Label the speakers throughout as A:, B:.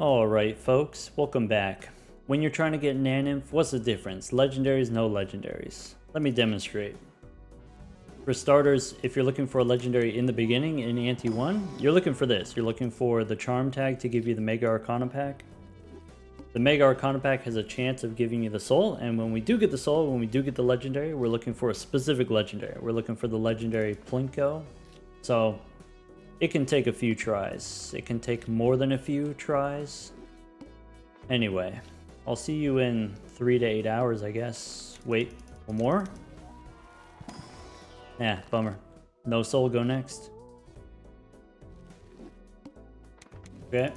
A: Alright folks, welcome back. When you're trying to get Naneinf, what's the difference? Legendaries, no legendaries. Let me demonstrate. For starters, if you're looking for a legendary in the beginning in Ante 1, you're looking for this. You're looking for the charm tag to give you the Mega Arcana pack. The Mega Arcana pack has a chance of giving you the soul, and when we do get the soul, when we do get the legendary, we're looking for a specific legendary. We're looking for the legendary Perkeo. So it can take a few tries. It can take more than a few tries. Anyway, I'll see you in 3 to 8 hours, I guess. Wait, one more? Yeah, bummer. No soul, go next. Okay.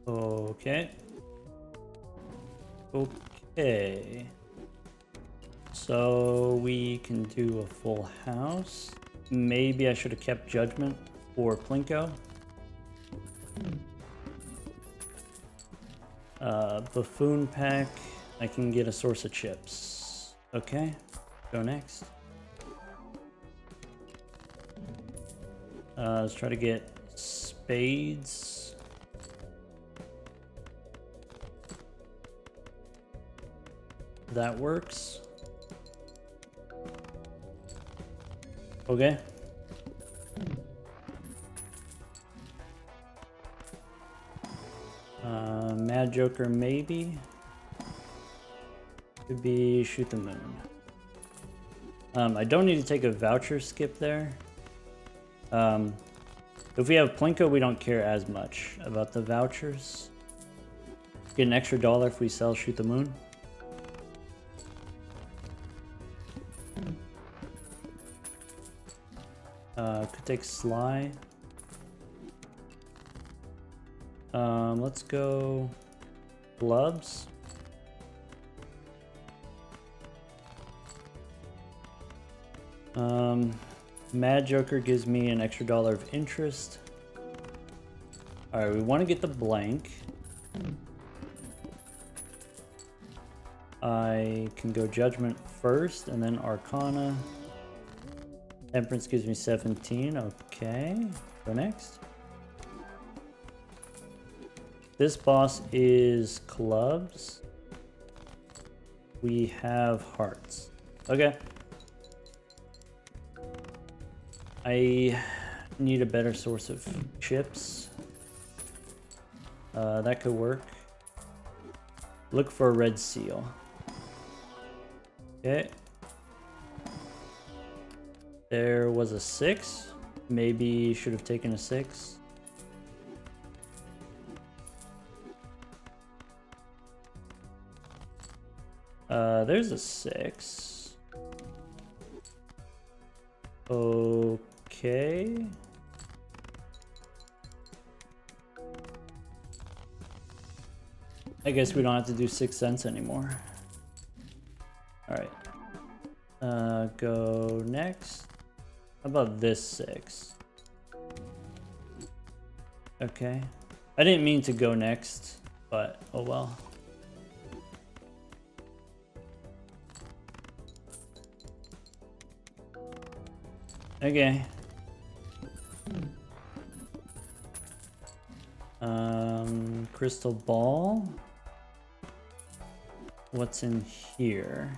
A: Okay. Okay. So we can do a full house. Maybe I should have kept Judgment for Perkeo. Buffoon pack. I can get a source of chips. Okay. Go next. Let's try to get spades. That works. Okay. Mad Joker maybe. Could be Shoot the Moon. I don't need to take a voucher skip there. If we have Perkeo, we don't care as much about the vouchers. Get an extra $1 if we sell Shoot the Moon. Could take Sly. Let's go gloves. Mad Joker gives me an extra $1 of interest. Alright, we want to get the blank. I can go Judgment first and then Arcana. Temperance gives me 17. Okay, go next. This boss is clubs. We have hearts. Okay. I need a better source of chips. That could work. Look for a red seal. Okay. There was a 6. Maybe should have taken a 6. There's a 6. Okay. I guess we don't have to do 6 cents anymore. Alright. Go next. How about this 6? Okay. I didn't mean to go next, but oh well. Okay. Crystal ball. What's in here?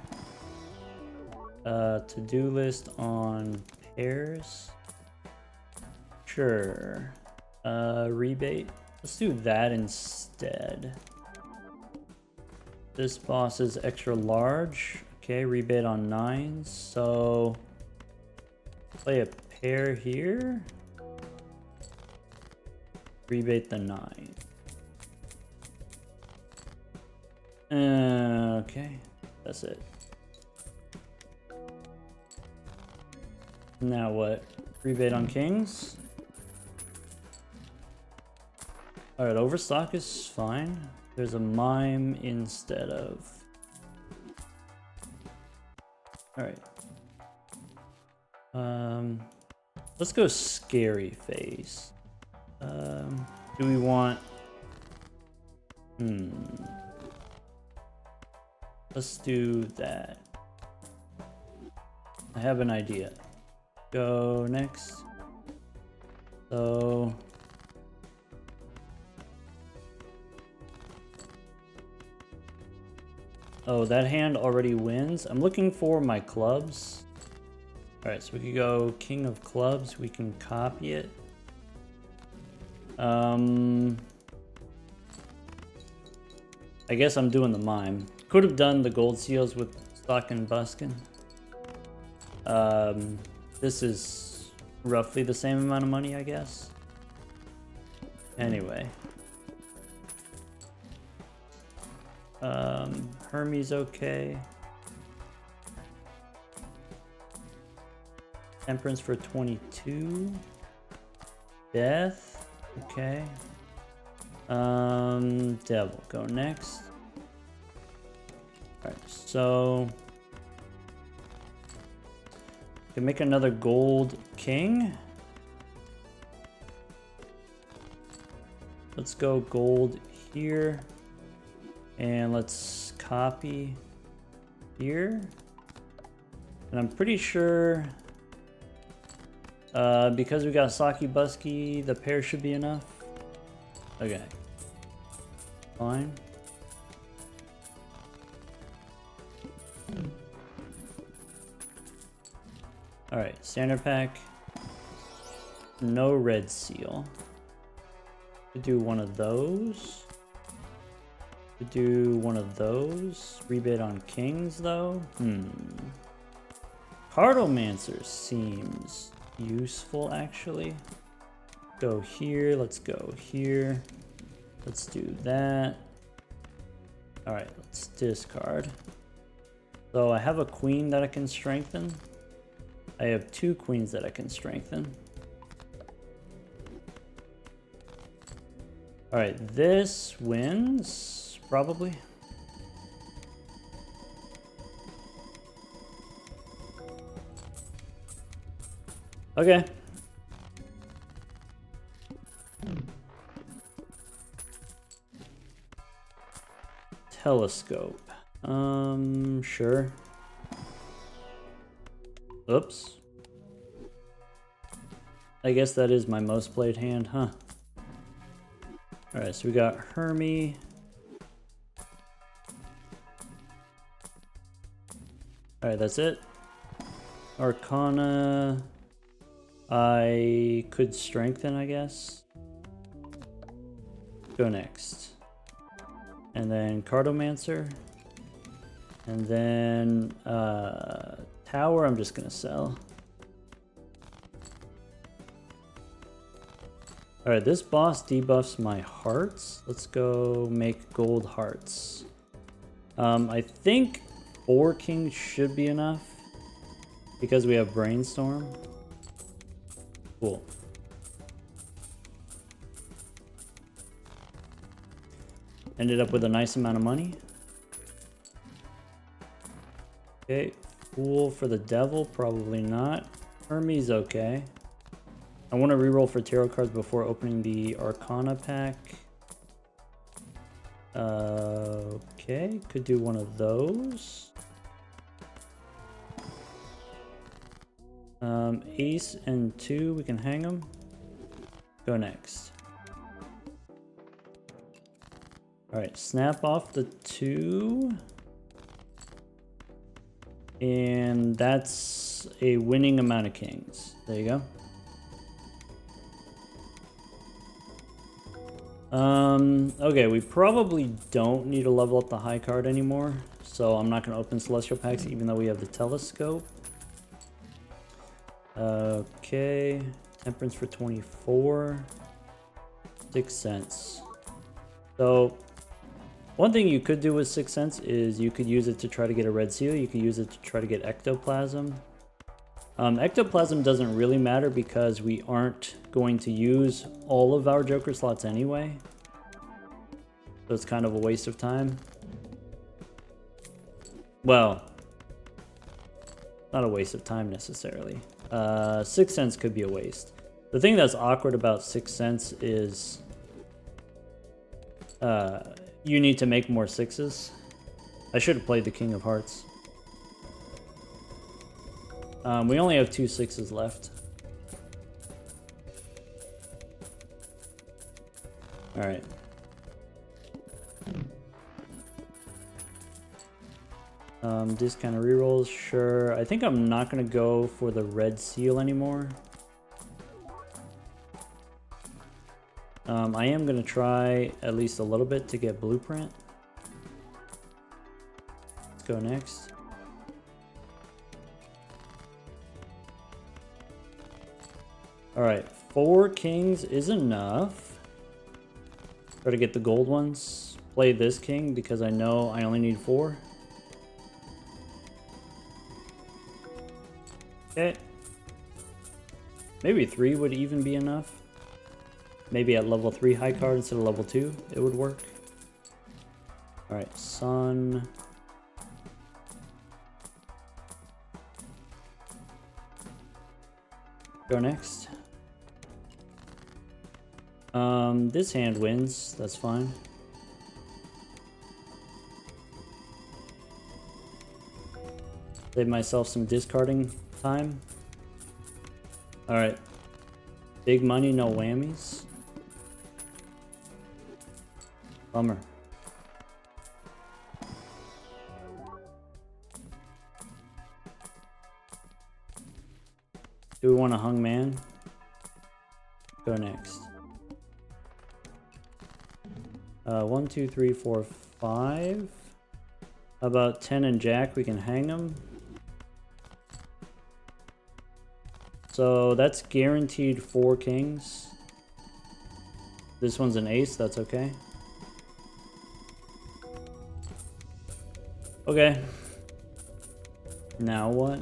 A: To-do list on pairs. Sure. Rebate. Let's do that instead. This boss is extra large. Okay, rebate on 9s. So play a pair here. Rebate the 9. Okay, that's it. Now what? Rebate on kings. Alright, overstock is fine. There's a mime instead of. Alright. Let's go scary face. Do we want... Let's do that. I have an idea. Go next. So Oh, that hand already wins. I'm looking for my clubs. Alright, so we could go king of clubs. We can copy it. I guess I'm doing the mime. Could have done the gold seals with Stock and Buskin. This is roughly the same amount of money, I guess. Anyway. Hermes okay. Temperance for 22. Death. Okay. Devil. Go next. Alright, so can make another gold king. Let's go gold here. And let's copy here. And I'm pretty sure because we got Saki Busky, the pair should be enough. Okay. Fine. Alright, standard pack. No red seal. Could do one of those. Could do one of those. Rebid on kings though. Cartomancer seems useful actually. Go here, let's go here. Let's do that. Alright, let's discard. So I have a queen that I can strengthen. I have 2 queens that I can strengthen. Alright, this wins, probably. Okay. Telescope. Sure. Oops. I guess that is my most played hand, huh? Alright, so we got Hermie. Alright, that's it. Arcana. I could strengthen, I guess. Go next. And then Cartomancer. And then Tower, I'm just gonna sell. Alright, this boss debuffs my hearts. Let's go make gold hearts. I think 4 kings should be enough because we have Brainstorm. Cool. Ended up with a nice amount of money. Okay, Fool for the Devil, probably not. Hermes, okay. I want to reroll for tarot cards before opening the Arcana pack. Okay, could do one of those. Ace and 2, we can hang them. Go next. Alright, snap off the 2. And that's a winning amount of kings. There you go. Okay, we probably don't need to level up the high card anymore. So I'm not going to open Celestial Packs even though we have the Telescope. Okay, Temperance for 24. 6 cents. So one thing you could do with 6 cents is you could use it to try to get a red seal. You could use it to try to get ectoplasm. Ectoplasm doesn't really matter because we aren't going to use all of our Joker slots anyway. So it's kind of a waste of time. Well, not a waste of time necessarily. 6 cents could be a waste. The thing that's awkward about 6 cents is you need to make more 6s. I should have played the King of Hearts. We only have 2 6s left. Alright. This kind of rerolls, sure. I think I'm not gonna go for the red seal anymore. I am gonna try at least a little bit to get blueprint. Let's go next. Alright, 4 kings is enough. Try to get the gold ones. Play this king because I know I only need 4. Okay. Maybe 3 would even be enough. Maybe at level 3 high card instead of level 2, it would work. Alright, sun. Go next. This hand wins, that's fine. Save myself some discarding time. Alright. Big money, no whammies. Bummer. Do we want a hung man? Go next. 1, 2, 3, 4, 5. How about 10 and jack? We can hang them. So that's guaranteed 4 kings. This one's an ace, that's okay. Okay. Now what?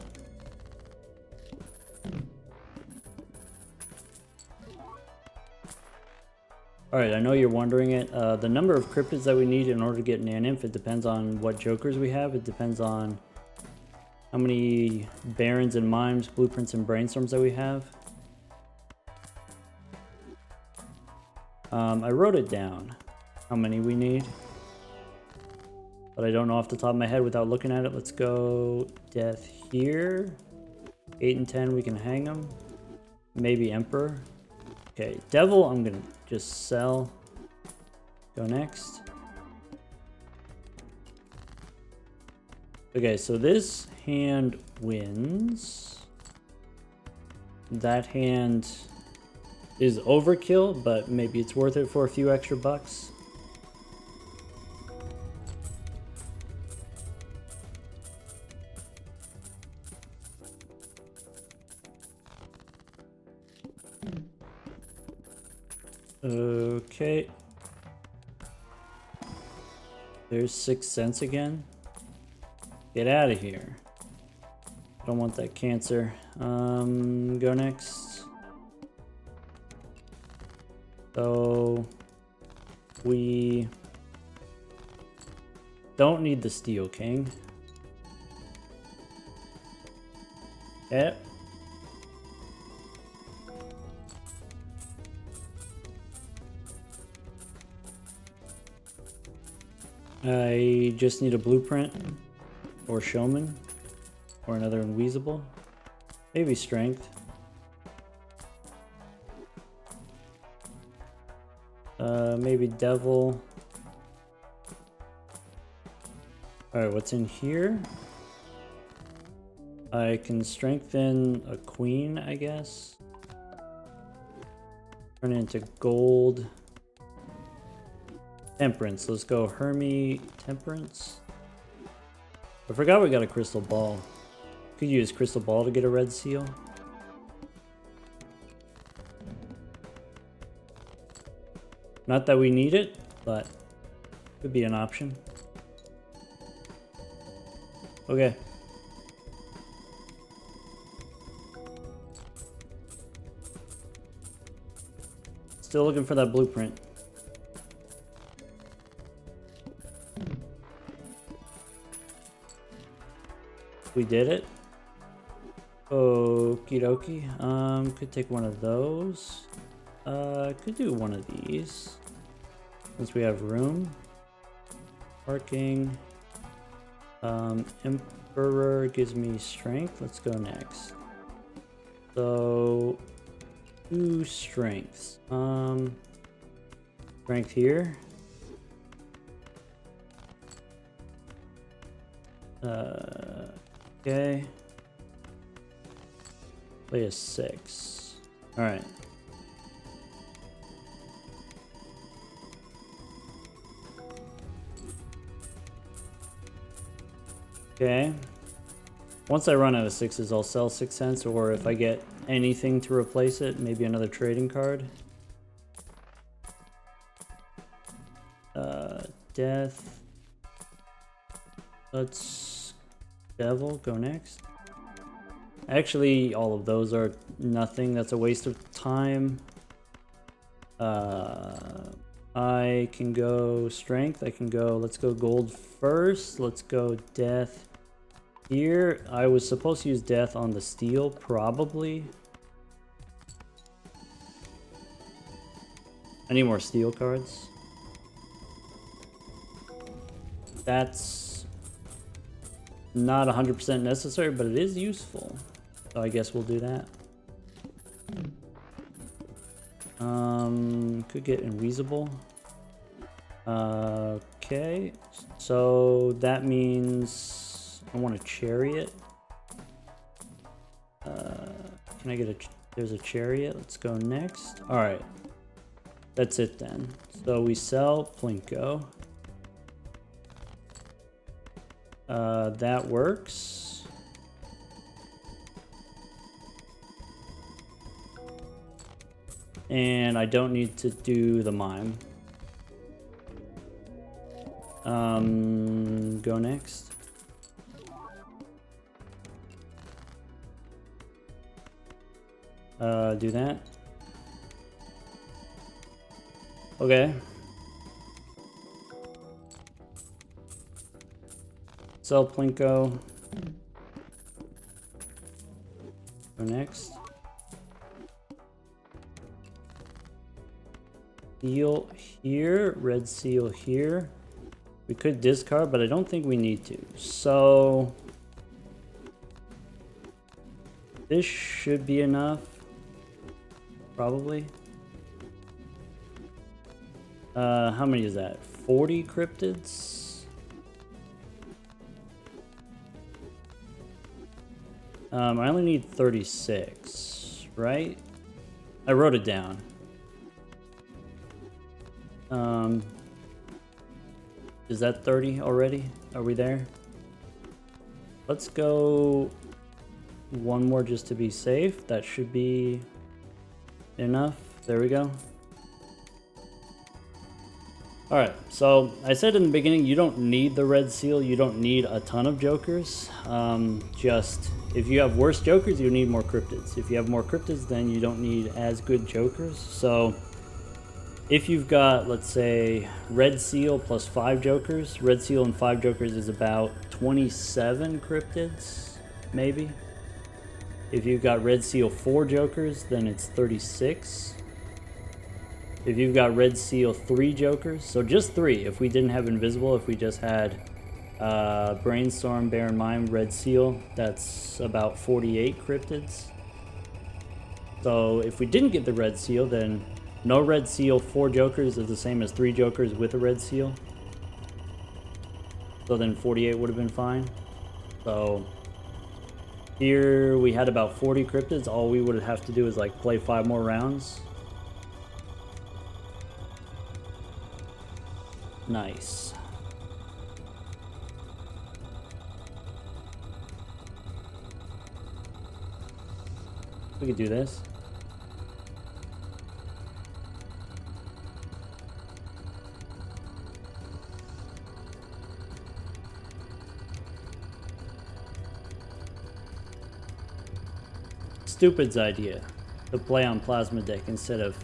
A: Alright, I know you're wondering it. The number of cryptids that we need in order to get Naneinf, it depends on what jokers we have. It depends on how many barons and mimes, blueprints and brainstorms that we have. I wrote it down, how many we need. But I don't know off the top of my head without looking at it. Let's go death here. 8 and 10, we can hang them. Maybe emperor. Okay, devil, I'm gonna just sell. Go next. Okay, so this hand wins. That hand is overkill, but maybe it's worth it for a few extra bucks. Okay. There's 6 cents again. Get out of here. I don't want that cancer. Go next. So we don't need the Steel King. Okay. I just need a blueprint or showman or another unweasable. Maybe strength. Maybe devil. Alright, what's in here? I can strengthen a queen, I guess. Turn it into gold. Temperance. Let's go Hermie Temperance. I forgot we got a crystal ball. Could use crystal ball to get a red seal. Not that we need it, but could be an option. Okay. Still looking for that blueprint. We did it. Okie dokie. Could take one of those. Could do one of these. Since we have room. Parking. Emperor gives me strength. Let's go next. So 2 strengths. Strength here. Okay. Play a 6. Alright. Okay. Once I run out of 6s, I'll sell 6 cents, or if I get anything to replace it, maybe another trading card. Death. Let's Devil go next. Actually, all of those are nothing. That's a waste of time. I can go Strength. I can go, let's go Gold first. Let's go Death here. I was supposed to use Death on the Steel, probably. I need more Steel cards. That's not 100% necessary, but it is useful. So I guess we'll do that. Could get Invisible. Okay, so that means I want a Chariot. Can I get a... There's a Chariot. Let's go next. Alright. That's it then. So we sell Plinko. That works. And I don't need to do the mime. Go next. Do that. Okay. Sell Plinko. Go next. Seal here, red seal here. We could discard, but I don't think we need to. So this should be enough. Probably. How many is that? 40 cryptids? I only need 36, right? I wrote it down. Is that 30 already? Are we there? Let's go one more just to be safe. That should be enough. There we go. Alright, so I said in the beginning, you don't need the red seal. You don't need a ton of jokers. Just, if you have worse jokers, you need more cryptids. If you have more cryptids, then you don't need as good jokers. So if you've got, let's say, red seal plus 5 jokers, red seal and 5 jokers is about 27 cryptids, maybe. If you've got red seal 4 jokers, then it's 36. If you've got red seal 3 jokers, so just 3. If we didn't have invisible, if we just had brainstorm, bear in mind, red seal, that's about 48 cryptids. So if we didn't get the red seal, then no red seal, 4 jokers is the same as 3 jokers with a red seal. So then 48 would have been fine. So here we had about 40 cryptids. All we would have to do is like play 5 more rounds. Nice. We could do this. Stupid's idea to play on plasma deck instead of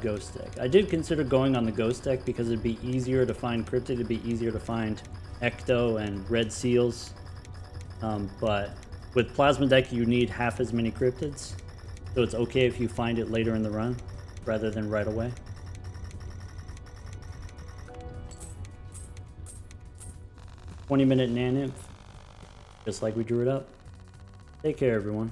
A: ghost deck. I did consider going on the ghost deck because it'd be easier to find cryptid, it'd be easier to find ecto and red seals, but with plasma deck you need half as many cryptids, so it's okay if you find it later in the run rather than right away. "20-minute Naneinf," just like we drew it up. Take care, everyone.